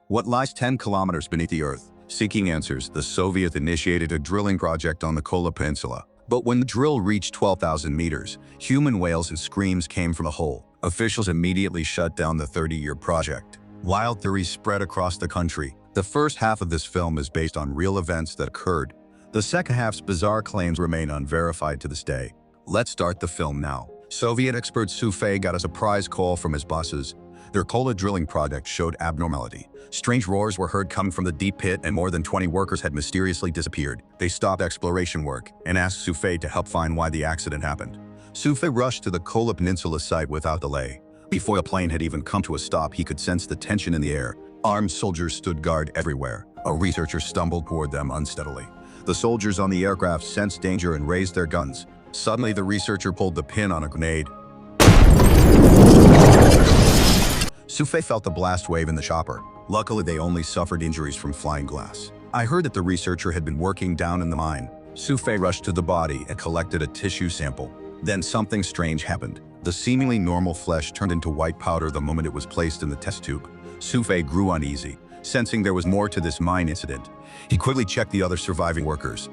what lies 10 kilometers beneath the Earth. Seeking answers, the Soviets initiated a drilling project on the Kola Peninsula. But when the drill reached 12,000 meters, human wails and screams came from the hole. Officials immediately shut down the 30-year project. Wild theories spread across the country. The first half of this film is based on real events that occurred. The second half's bizarre claims remain unverified to this day. Let's start the film now. Soviet expert Sufei got a surprise call from his bosses. Their Kola drilling project showed abnormality. Strange roars were heard coming from the deep pit, and more than 20 workers had mysteriously disappeared. They stopped exploration work and asked Sufei to help find why the accident happened. Sufei rushed to the Kola Peninsula site without delay. Before a plane had even come to a stop, he could sense the tension in the air. Armed soldiers stood guard everywhere. A researcher stumbled toward them unsteadily. The soldiers on the aircraft sensed danger and raised their guns. Suddenly, the researcher pulled the pin on a grenade. Sufei felt the blast wave in the chopper. Luckily, they only suffered injuries from flying glass. I heard that the researcher had been working down in the mine. Sufei rushed to the body and collected a tissue sample. Then something strange happened. The seemingly normal flesh turned into white powder the moment it was placed in the test tube. Sufei grew uneasy, sensing there was more to this mine incident. He quickly checked the other surviving workers.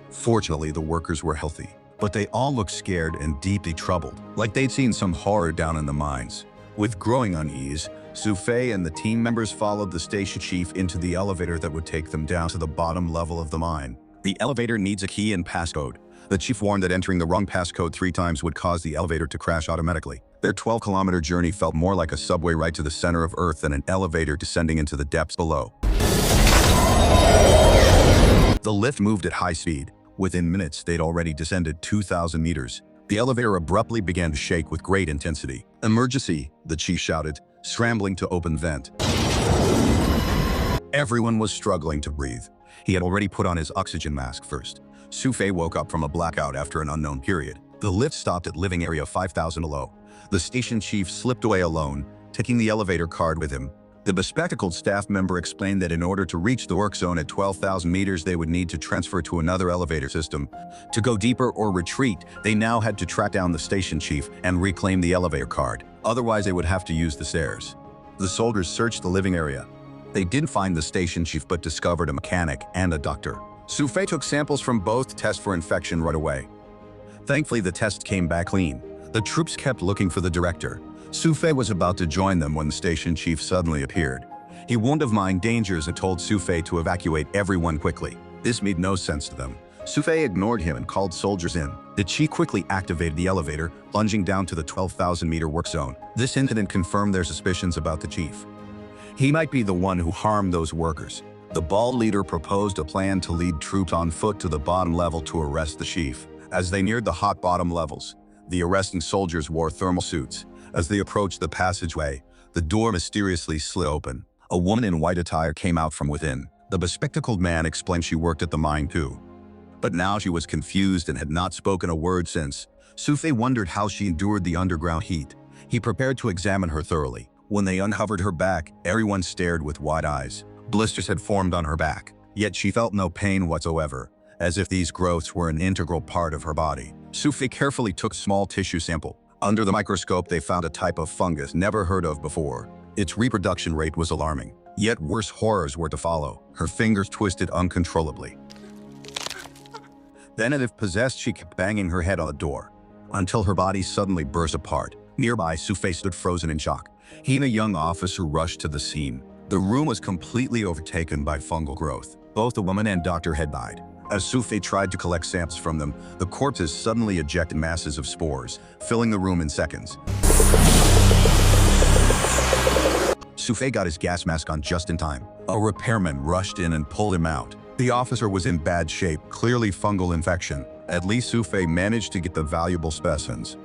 Fortunately, the workers were healthy, but they all looked scared and deeply troubled, like they'd seen some horror down in the mines. With growing unease, Sufei and the team members followed the station chief into the elevator that would take them down to the bottom level of the mine. The elevator needs a key and passcode. The chief warned that entering the wrong passcode 3 times would cause the elevator to crash automatically. Their 12-kilometer journey felt more like a subway ride to the center of Earth than an elevator descending into the depths below. The lift moved at high speed. Within minutes, they'd already descended 2,000 meters. The elevator abruptly began to shake with great intensity. "Emergency," the chief shouted, scrambling to open vent. Everyone was struggling to breathe. He had already put on his oxygen mask first. Sufei woke up from a blackout after an unknown period. The lift stopped at living area 5,000 below. The station chief slipped away alone, taking the elevator card with him. The bespectacled staff member explained that in order to reach the work zone at 12,000 meters, they would need to transfer to another elevator system. To go deeper or retreat, they now had to track down the station chief and reclaim the elevator card. Otherwise, they would have to use the stairs. The soldiers searched the living area. They didn't find the station chief but discovered a mechanic and a doctor. Sufei took samples from both to test for infection right away. Thankfully, the test came back clean. The troops kept looking for the director. Sufei was about to join them when the station chief suddenly appeared. He warned of mine dangers and told Sufei to evacuate everyone quickly. This made no sense to them. Sufei ignored him and called soldiers in. The chief quickly activated the elevator, plunging down to the 12,000-meter work zone. This incident confirmed their suspicions about the chief. He might be the one who harmed those workers. The bald leader proposed a plan to lead troops on foot to the bottom level to arrest the chief. As they neared the hot bottom levels, the arresting soldiers wore thermal suits. As they approached the passageway, the door mysteriously slid open. A woman in white attire came out from within. The bespectacled man explained she worked at the mine too. But now she was confused and had not spoken a word since. Sufei wondered how she endured the underground heat. He prepared to examine her thoroughly. When they uncovered her back, everyone stared with wide eyes. Blisters had formed on her back, yet she felt no pain whatsoever, as if these growths were an integral part of her body. Sufei carefully took a small tissue sample. Under the microscope, they found a type of fungus never heard of before. Its reproduction rate was alarming, yet worse horrors were to follow. Her fingers twisted uncontrollably. Then, as if possessed, she kept banging her head on the door, until her body suddenly burst apart. Nearby, Sufei stood frozen in shock. He and a young officer rushed to the scene. The room was completely overtaken by fungal growth. Both the woman and doctor had died. As Sufei tried to collect samples from them, the corpses suddenly ejected masses of spores, filling the room in seconds. Sufei got his gas mask on just in time. A repairman rushed in and pulled him out. The officer was in bad shape, clearly fungal infection. At least Sufei managed to get the valuable specimens.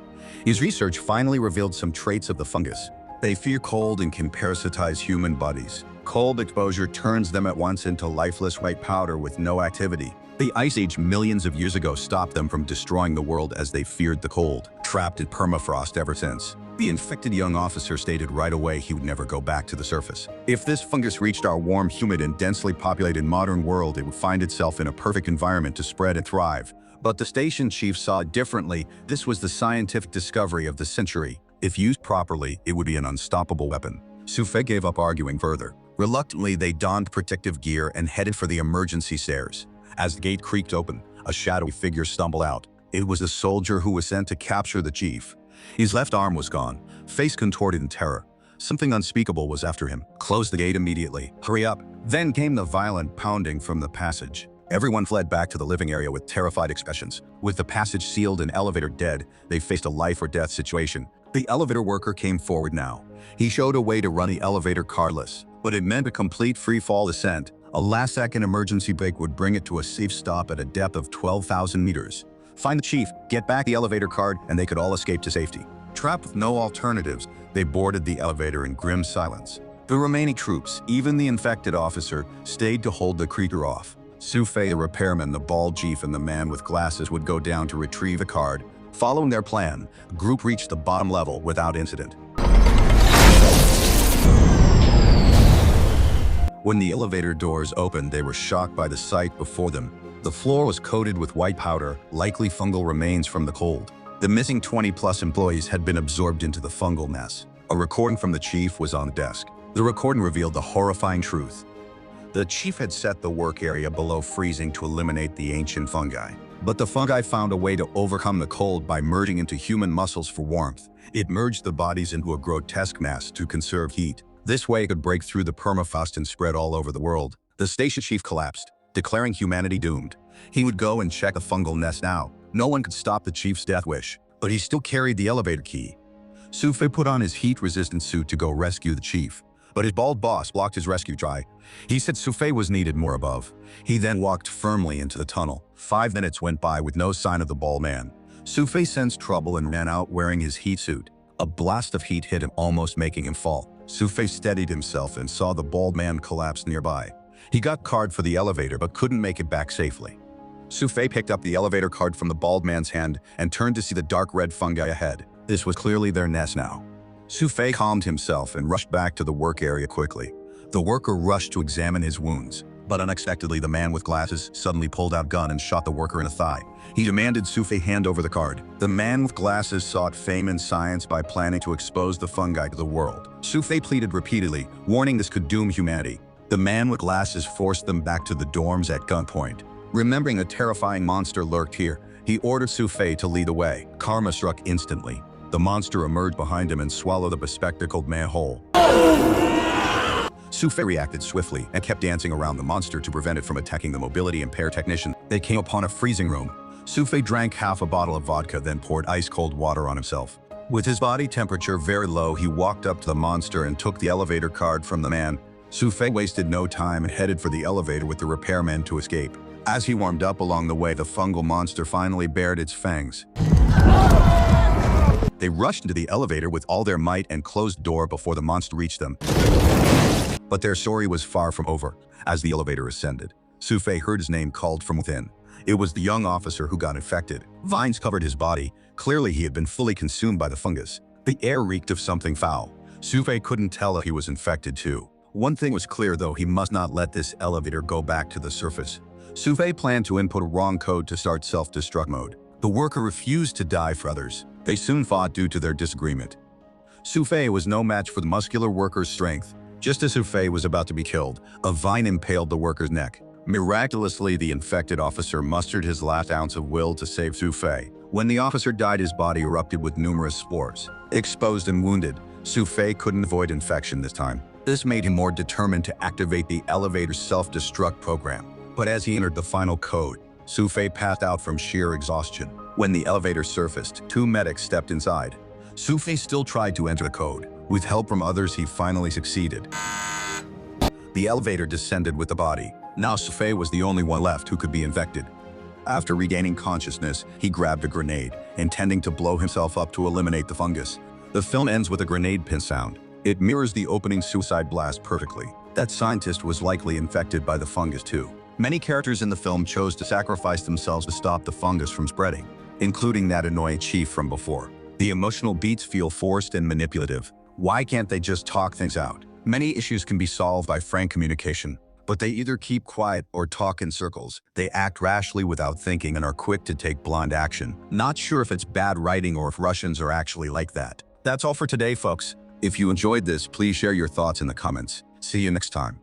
His research finally revealed some traits of the fungus. They fear cold and can parasitize human bodies. Cold exposure turns them at once into lifeless white powder with no activity. The Ice Age millions of years ago stopped them from destroying the world as they feared the cold, trapped in permafrost ever since. The infected young officer stated right away he would never go back to the surface. If this fungus reached our warm, humid, and densely populated modern world, it would find itself in a perfect environment to spread and thrive. But the station chief saw it differently. This was the scientific discovery of the century. If used properly, it would be an unstoppable weapon. Sufei gave up arguing further. Reluctantly, they donned protective gear and headed for the emergency stairs. As the gate creaked open, a shadowy figure stumbled out. It was a soldier who was sent to capture the chief. His left arm was gone, face contorted in terror. Something unspeakable was after him. Close the gate immediately. Hurry up. Then came the violent pounding from the passage. Everyone fled back to the living area with terrified expressions. With the passage sealed and elevator dead, they faced a life or death situation. The elevator worker came forward now. He showed a way to run the elevator cardless, but it meant a complete free-fall descent. A last-second emergency brake would bring it to a safe stop at a depth of 12,000 meters. Find the chief, get back the elevator card, and they could all escape to safety. Trapped with no alternatives, they boarded the elevator in grim silence. The remaining troops, even the infected officer, stayed to hold the creature off. Sufei, the repairman, the bald chief, and the man with glasses would go down to retrieve the card. Following their plan, the group reached the bottom level without incident. When the elevator doors opened, they were shocked by the sight before them. The floor was coated with white powder, likely fungal remains from the cold. The missing 20-plus employees had been absorbed into the fungal mess. A recording from the chief was on the desk. The recording revealed the horrifying truth. The chief had set the work area below freezing to eliminate the ancient fungi. But the fungi found a way to overcome the cold by merging into human muscles for warmth. It merged the bodies into a grotesque mass to conserve heat. This way it could break through the permafrost and spread all over the world. The station chief collapsed, declaring humanity doomed. He would go and check the fungal nest now. No one could stop the chief's death wish, but he still carried the elevator key. Sufei put on his heat-resistant suit to go rescue the chief, but his bald boss blocked his rescue try. He said Sufei was needed more above. He then walked firmly into the tunnel. 5 minutes went by with no sign of the bald man. Sufei sensed trouble and ran out wearing his heat suit. A blast of heat hit him, almost making him fall. Sufei steadied himself and saw the bald man collapse nearby. He got card for the elevator but couldn't make it back safely. Sufei picked up the elevator card from the bald man's hand and turned to see the dark red fungi ahead. This was clearly their nest now. Sufei calmed himself and rushed back to the work area quickly. The worker rushed to examine his wounds, but unexpectedly the man with glasses suddenly pulled out a gun and shot the worker in the thigh. He demanded Sufei hand over the card. The man with glasses sought fame in science by planning to expose the fungi to the world. Sufei pleaded repeatedly, warning this could doom humanity. The man with glasses forced them back to the dorms at gunpoint. Remembering a terrifying monster lurked here, he ordered Sufei to lead the way. Karma struck instantly. The monster emerged behind him and swallowed the bespectacled man whole. Sufei reacted swiftly and kept dancing around the monster to prevent it from attacking the mobility impaired technician. They came upon a freezing room. Sufei drank half a bottle of vodka, then poured ice-cold water on himself. With his body temperature very low, he walked up to the monster and took the elevator card from the man. Sufei wasted no time and headed for the elevator with the repairman to escape. As he warmed up along the way, the fungal monster finally bared its fangs. They rushed into the elevator with all their might and closed the door before the monster reached them. But their story was far from over. As the elevator ascended, Sufei heard his name called from within. It was the young officer who got infected. Vines covered his body. Clearly he had been fully consumed by the fungus. The air reeked of something foul. Sufei couldn't tell if he was infected too. One thing was clear though, he must not let this elevator go back to the surface. Sufei planned to input a wrong code to start self-destruct mode. The worker refused to die for others. They soon fought due to their disagreement. Sufei was no match for the muscular worker's strength. Just as Sufei was about to be killed, a vine impaled the worker's neck. Miraculously, the infected officer mustered his last ounce of will to save Sufei. When the officer died, his body erupted with numerous spores. Exposed and wounded, Sufei couldn't avoid infection this time. This made him more determined to activate the elevator's self-destruct program. But as he entered the final code, Sufei passed out from sheer exhaustion. When the elevator surfaced, 2 medics stepped inside. Sufei still tried to enter the code. With help from others, he finally succeeded. The elevator descended with the body. Now Sufei was the only one left who could be infected. After regaining consciousness, he grabbed a grenade, intending to blow himself up to eliminate the fungus. The film ends with a grenade pin sound. It mirrors the opening suicide blast perfectly. That scientist was likely infected by the fungus too. Many characters in the film chose to sacrifice themselves to stop the fungus from spreading, including that annoying chief from before. The emotional beats feel forced and manipulative. Why can't they just talk things out? Many issues can be solved by frank communication, but they either keep quiet or talk in circles. They act rashly without thinking and are quick to take blind action. Not sure if it's bad writing or if Russians are actually like that. That's all for today, folks. If you enjoyed this, please share your thoughts in the comments. See you next time.